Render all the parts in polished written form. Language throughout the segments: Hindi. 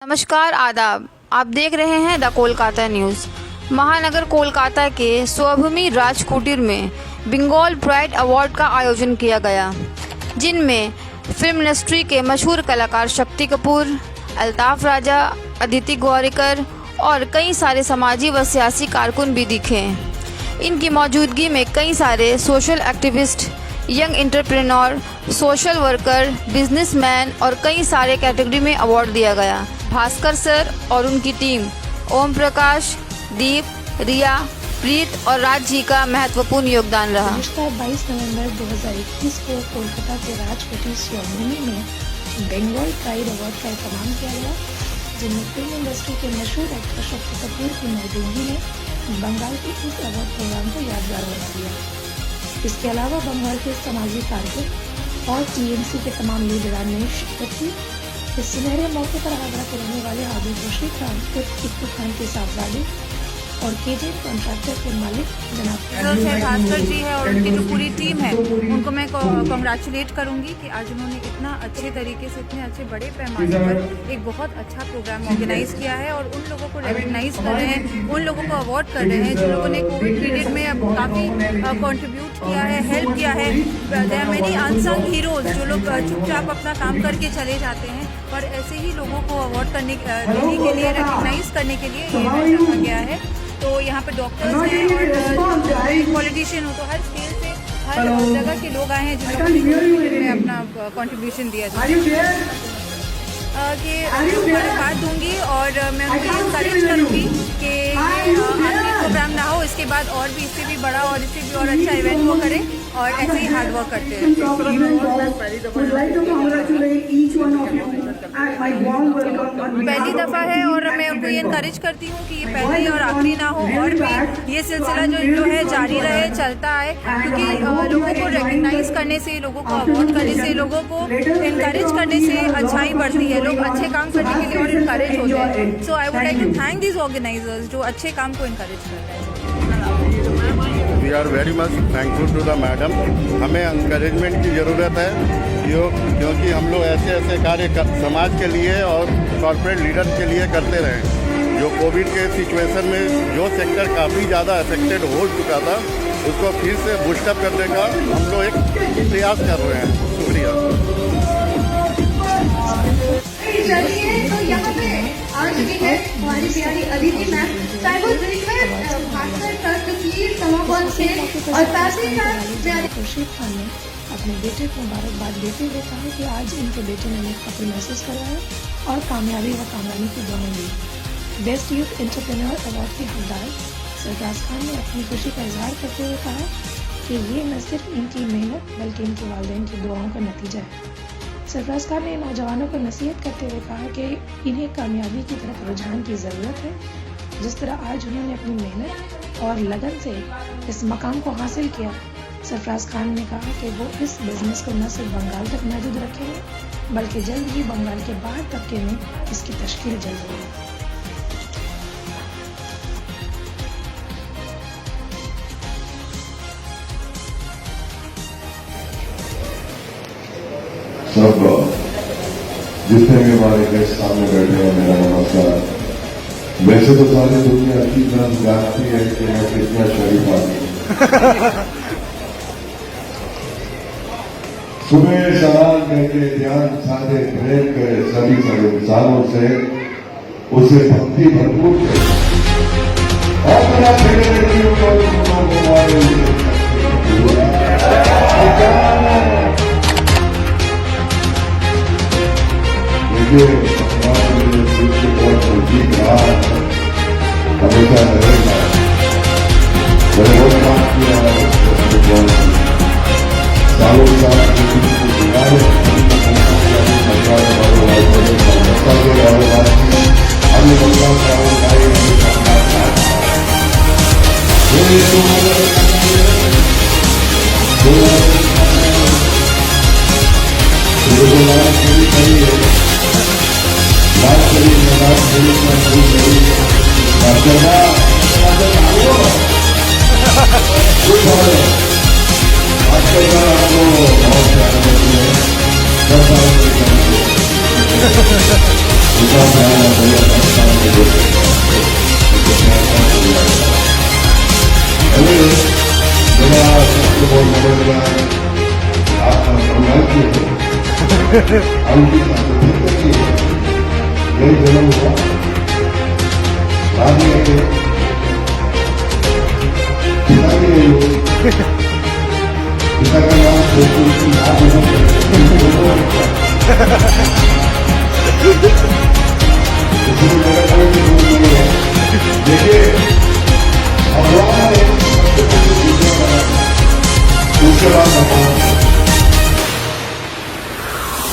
नमस्कार आदाब, आप देख रहे हैं द कोलकाता न्यूज़। महानगर कोलकाता के स्वभूमि राज कुटीर में बंगाल प्राइड अवार्ड का आयोजन किया गया, जिनमें फिल्म इंडस्ट्री के मशहूर कलाकार शक्ति कपूर, अल्ताफ राजा, अदिति गौरीकर और कई सारे समाजी व सियासी कारकुन भी दिखे। इनकी मौजूदगी में कई सारे social activist, young entrepreneur, social worker, businessman और कई सारे कैटेगरी में अवार्ड दिया गया। भास्कर सर और उनकी टीम, ओम प्रकाश, दीप, रिया, प्रीत और राज जी का महत्वपूर्ण योगदान रहा। 22 नवंबर 2021 को कोलकाता के राजकुटीर स्वभूमि में बंगाल प्राइड अवार्ड का एहतमाम किया गया, जिनमें फिल्म इंडस्ट्री के मशहूर एक्टर शक्ति कपूर की मौजूदगी में बंगाल के इस अवार्ड प्रोग्राम को यादगार बना दिया। इसके अलावा बंगाल के सामाजिक कार्यक्रम और टीएमसी के तमाम लीडरान ने शिरकत की। इस सुनहरे मौके पर आगरा के रहने वाले हादी खुर्शीद खान, इक्कू खान के साहबजादे और केजे कॉन्ट्रैक्टर के मालिक जनाब भास्कर जी है और उनकी जो पूरी टीम है, उनको मैं कॉन्ग्रेचुलेट करूंगी कि आज उन्होंने इतना अच्छे तरीके से, इतने अच्छे बड़े पैमाने पर एक बहुत अच्छा प्रोग्राम ऑर्गेनाइज किया है और उन लोगों को रिकग्नाइज कर रहे हैं, उन लोगों को अवार्ड कर रहे हैं जिन लोगों ने कोविड पीरियड में अब काफ़ी कॉन्ट्रीब्यूट किया है, हेल्प किया है। There are many unsung heroes जो लोग चुपचाप अपना काम करके चले जाते हैं, पर ऐसे ही लोगों को अवार्ड देने के लिए, रिकग्नाइज करने के लिए ये इवेंट रखा गया है। तो यहाँ पे डॉक्टर्स हैं और पॉलिटिशियन हो, तो हर स्केल से हर जगह के लोग आए हैं जिन्होंने अपना कंट्रीब्यूशन दिया कि मैं बात दूंगी और मैं उनको इंकरेज करूँगी कि ये आखिरी प्रोग्राम ना हो, इसके बाद और भी इससे भी बड़ा और इससे भी और अच्छा इवेंट वो करें और ऐसे ही हार्ड वर्क करते हैं। पहली दफ़ा है और मैं उनको ये इनकरेज करती हूँ कि ये पहली और आखिरी ना हो और भी ये सिलसिला जो है जारी रहे, चलता है, क्योंकि लोगों को रिकग्नाइज करने से, लोगों को अवार्ड करने से, लोगों को इनकरेज करने से अच्छाई बढ़ती है, लोग अच्छे काम करने के लिए और इनकरेज होते हैं। So I would like to thank this organizers जो अच्छे काम को इनकरेज कर रहे हैं। We are very much thankful to the madam. हमें इंकरेजमेंट की ज़रूरत है क्योंकि हम लोग ऐसे कार्य समाज के लिए और कॉर्पोरेट लीडर के लिए करते रहे। जो कोविड के सिचुएशन में जो सेक्टर काफ़ी ज़्यादा अफेक्टेड हो चुका था, उसको फिर से बूस्टअप करने का हम लोग एक प्रयास कर रहे हैं। शुक्रिया। तो यहाँ पे आज भी है हमारी प्यारी अदिति मैम, भास्कर सर जो कि समापन से और पैसे का खुर्शीद खान ने अपने बेटे को मुबारकबाद देते हुए कहा कि आज इनके बेटे ने एक कपल महसूस करवाया और कामयाबी व कामरानी की दुआएं दी। बेस्ट यूथ एंटरप्रेन्योर अवार्ड के हकदार सरफराज खान ने अपनी खुशी का इजहार करते हुए कहा कि ये न सिर्फ इनकी मेहनत बल्कि इनके वालिदैन की दुआओं का नतीजा है। सरफराज खान ने नौजवानों को नसीहत करते हुए कहा कि इन्हें कामयाबी की तरफ रुझान की ज़रूरत है। जिस तरह आज उन्होंने अपनी मेहनत और लगन से इस मकाम को हासिल किया, सरफराज खान ने कहा कि वो इस बिजनेस को न सिर्फ बंगाल तक महदूद रखेंगे बल्कि जल्द ही बंगाल के बाहर तबके में इसकी तश्कील जल्द होगी। सब जितने भी हमारे गेस्ट सामने बैठे हैं, मेरा नमस्कार। वैसे तो सारी दुनिया अच्छी तरह जानती है कि मैं कितना शरीफ आदमी हूं। सुबह सलाम कहते ध्यान साधे प्रेम करे सभी करे इंसानों से, उसे भक्ति भरपूर करे और बड़ा सेक्रेटरियों को हमेशा रहेगा। मैंने बहुत काम किया सालों साल उनका ध्यान बढ़िया पाकिस्तान के लोग अरे मेरा सबसे बहुत मदद रहा है आपका बंगाल की हम की यही जन्म हुआ बाद में पिता के पिता का नाम इसलिए मेरा कोई भी भूल नहीं है। देखिए अल्लाह ने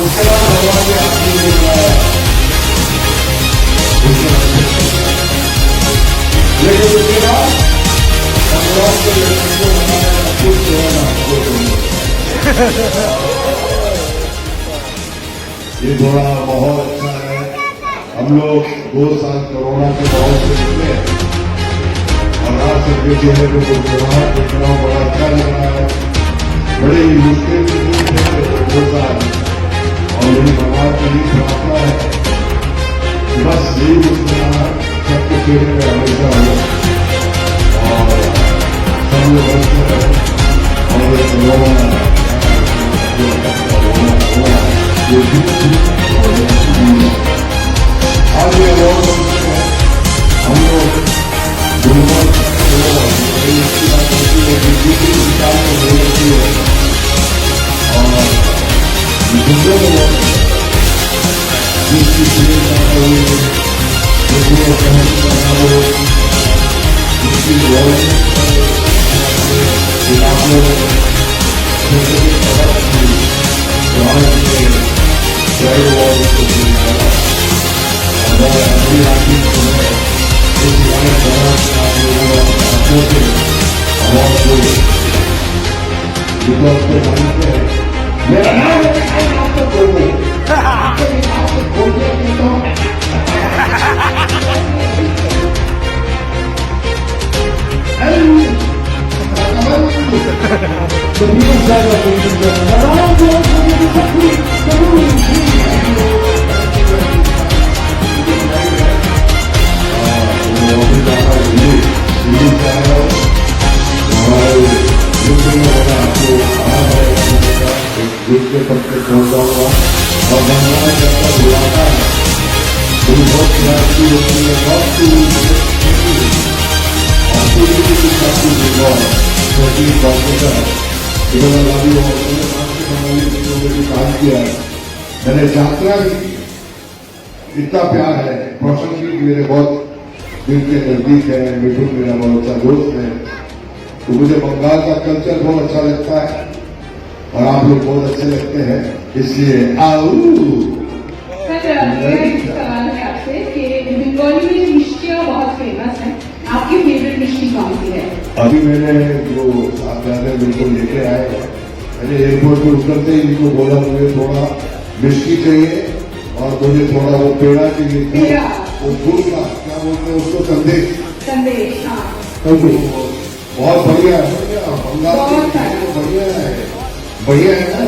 उसके बाद भगवान ने आदमी ने बनाया लेकिन उसके बाद भगवान के लड़के को बनाया कुछ ये थोड़ा माहौल अच्छा है। हम लोग 2 साल कोरोना के माहौल से निकले और आज सबके चेहरे पे मुस्कुराहट देखना बड़ा अच्छा लग रहा है। बड़ी मुश्किल से 2 साल और मेरी भगवान की यही प्रार्थना है बस यही मुस्कुराहट सबके चेहरे पे हमेशा हो और सब लोग हंसते रहे और कोरोना आज ये अवार्ड हम लोग गुरुवार इसकी बात होती है विशाल को दे देती है और दूसरे लोग जिसकी इसकी मेरा नाम आपको बोलूं जिसके सबसे पहुंचाऊंगा और भगवान जैसा बुलाता है बहुत क्लासी होती है बहुत और पूरी की शादी छोटी कॉम्प्यूटर इधर लागू और काम किया है। मैंने यात्रा भी की इतना प्यार है रोशन सिंह मेरे बहुत दिल के नजदीक है मिठू मेरा बहुत अच्छा दोस्त है तो मुझे बंगाल का कल्चर बहुत अच्छा लगता है और आप लोग बहुत अच्छे लगते हैं इसलिए आओ सर मेरा एक सवाल है आपसे कि बंगाली में मिष्टियाँ बहुत फेमस हैं आपकी फेवरेट मिष्टी कौन सी है? अभी मैंने जो आप जाने बिल्कुल लेके आए हैं मैंने एयरपोर्ट पे उतरते ही इनको बोला मुझे थोड़ा मिष्टी चाहिए और मुझे थोड़ा वो पेड़ा चाहिए वो फूल का क्या बोलते हैं उसको संदेश संदेश हाँ बहुत बढ़िया है बंगाल बढ़िया है बढ़िया है ना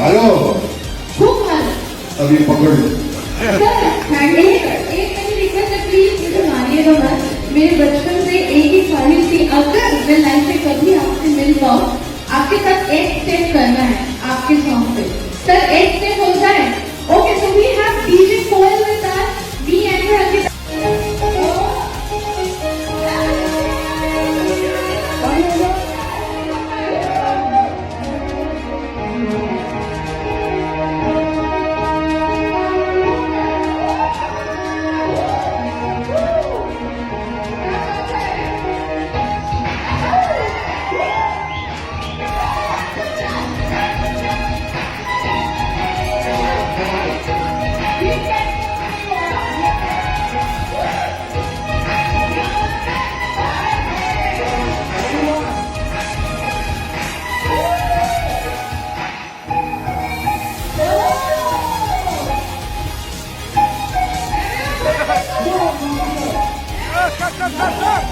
हेलो खूब भालो अभी पकड़ लो सर एक मेरी रिक्वेस्ट है प्लीज मुझे मानिएगा मत मेरे बचपन से एक ही ख्वाहिश थी अगर मैं लाइफ में कभी आपसे मिल पाऊँ आपके साथ एक स्टेप करना है आपके सॉन्ग पे सर एक स्टेप हो जाए okay so we have DJ Koyal with us me and Ranjit Stop, stop, stop.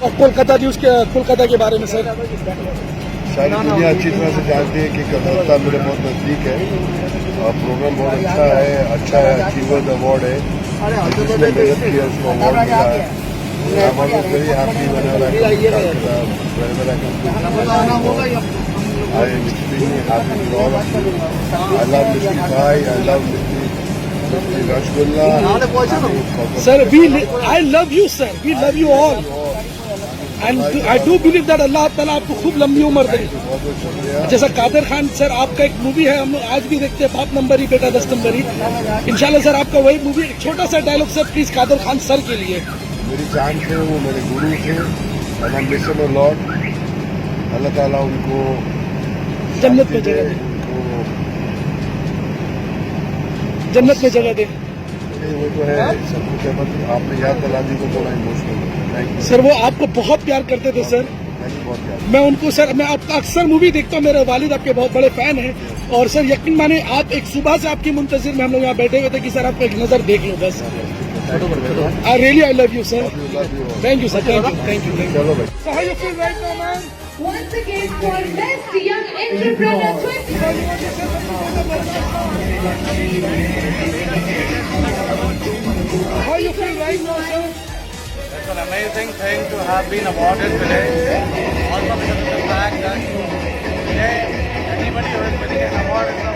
और कोलकाता के बारे में सर। सारी दुनिया अच्छी तरह से जानती है कि कलकत्ता मेरे बहुत नज़दीक है और प्रोग्राम बहुत अच्छा है अचीवर्स अवार्ड है जिसने मेहनत की है उसको अवार्ड मिला है। I'm always very happy whenever I am extremely happy with all of you. I love Mr. Bhai, I love Mr. Rashgulla. Sir, I love you, sir. We love you all. And I do believe that अल्लाह ताला आपको खूब लंबी उम्र दे। बहुत बहुत शुक्रिया। जैसा कादर खान सर आपका एक मूवी है, हम आज भी देखते हैं, बाप नंबर ही बेटा 10 नंबर ही। इंशाल्लाह सर आपका वही मूवी, एक छोटा सा dialogue sir please Kader Khan sir के लिए। मेरी जान थे, वो मेरे गुरु थे, and I miss them a lot. अल्लाह ताला उनको जन्नत में जगह दे, जन्नत में जगह दे। वो तो है सब कुछ है, बस आपने याद दिला दी तो थोड़ा इमोशनल। थैंक यू सर वो आपको बहुत प्यार करते थे सर। बहुत प्यार। मैं उनको सर, मैं आपका अक्सर मूवी देखता हूँ, मेरे वालिद आपके बहुत बड़े फैन हैं। और सर यकीन माने आप एक सुबह से आपकी मुंतजिर में हम लोग यहाँ बैठे हुए थे कि सर आपको एक नजर देख लो बस। I really I love you sir. Thank you sir, thank you. चलो भाई। So how you feel right now, man? Once again for Best Young Entrepreneur 20. How you feel right now, sir? It's an amazing thing to have been awarded today. Also because of the fact that today anybody who is winning an award is a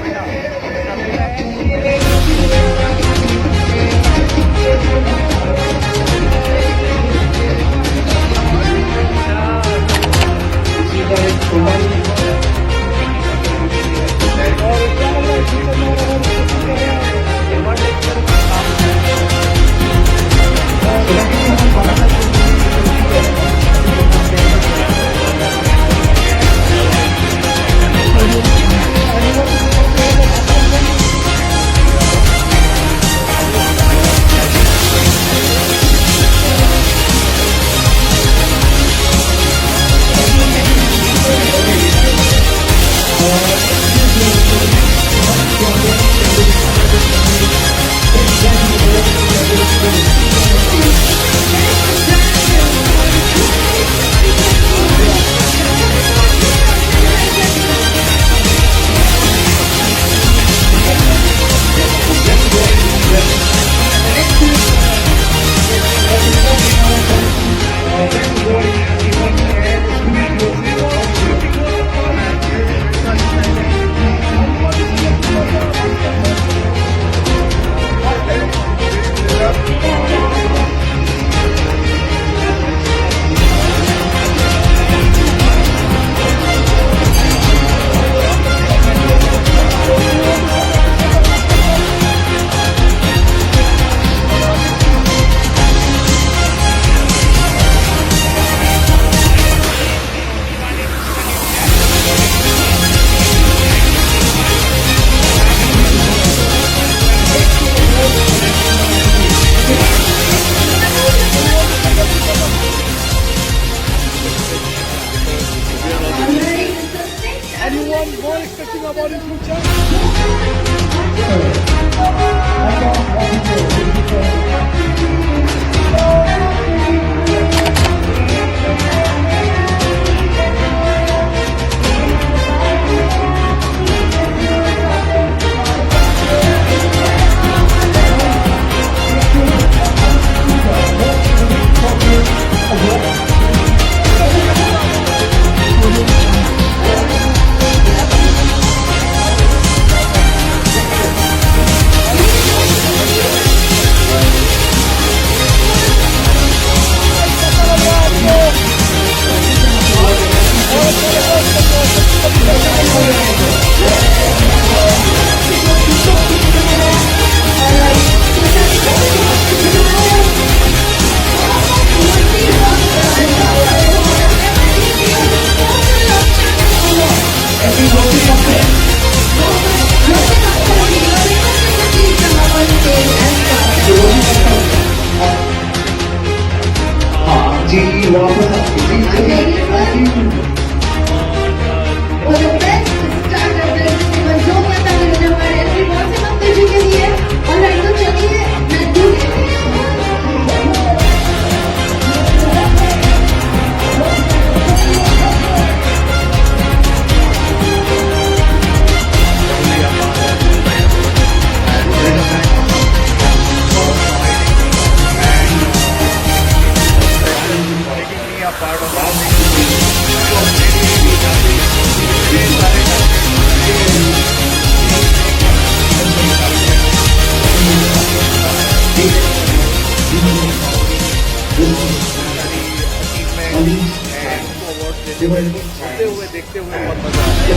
सुनते हुए देखते हुए बहुत मजा आया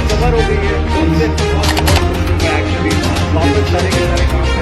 कवर हो गई है उनसे एक्चुअली वापस सारे के सारे काम पे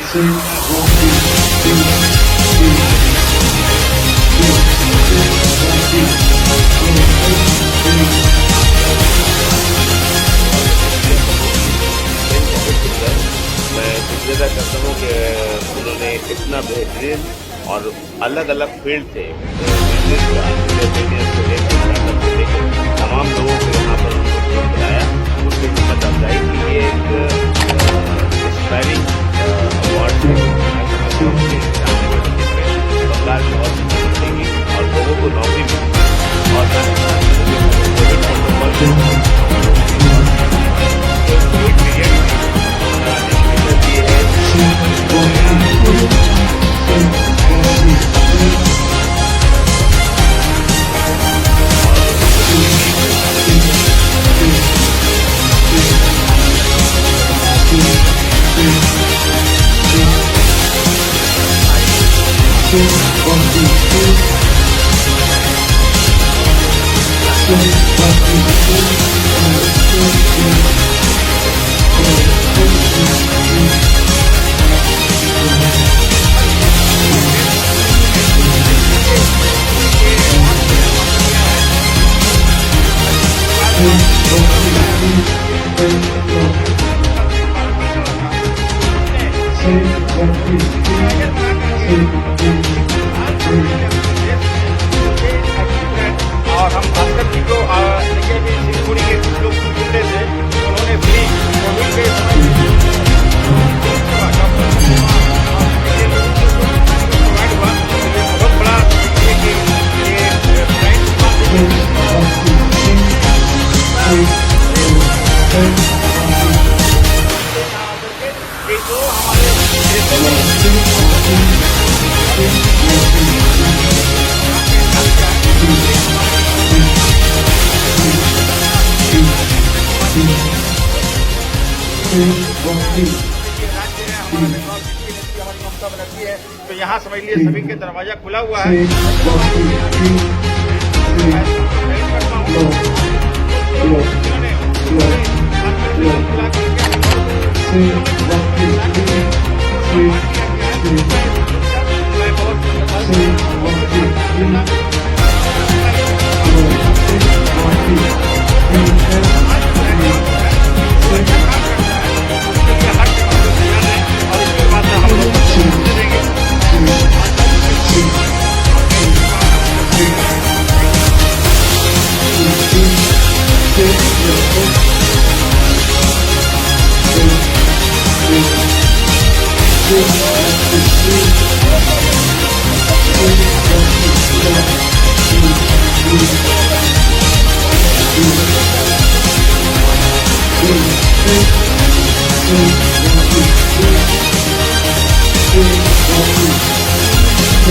सर शुक्रिया करता हूँ कि उन्होंने इतना बेहतरीन और अलग अलग फील्ड से बिजनेस का तमाम लोगों को यहाँ पर बुलाया उसकी हिम्मत अफजाई की ये एक इंस्पायरिंग अवार्ड बंगाल में और मिलेगी और लोगों को नौकरी मिलेगी और और हम भास्कर जी को देखिए कि सिंहपुरी के कुछ लोग ढूंढते थे उन्होंने फ्री कोविड के समय प्रोवाइड हुआ ये बहुत बड़ा ये जो हमारे तो यहाँ समझ लिए सभी के दरवाजा खुला हुआ है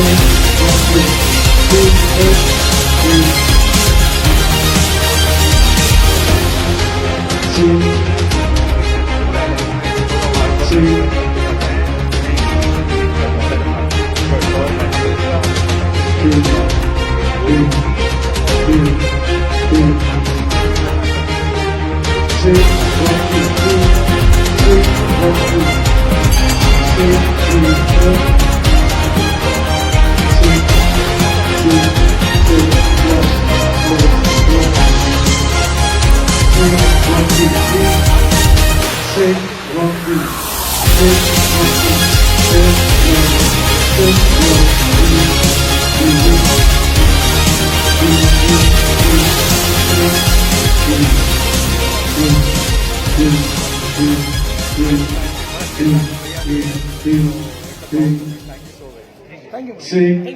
Thank you. Thank you.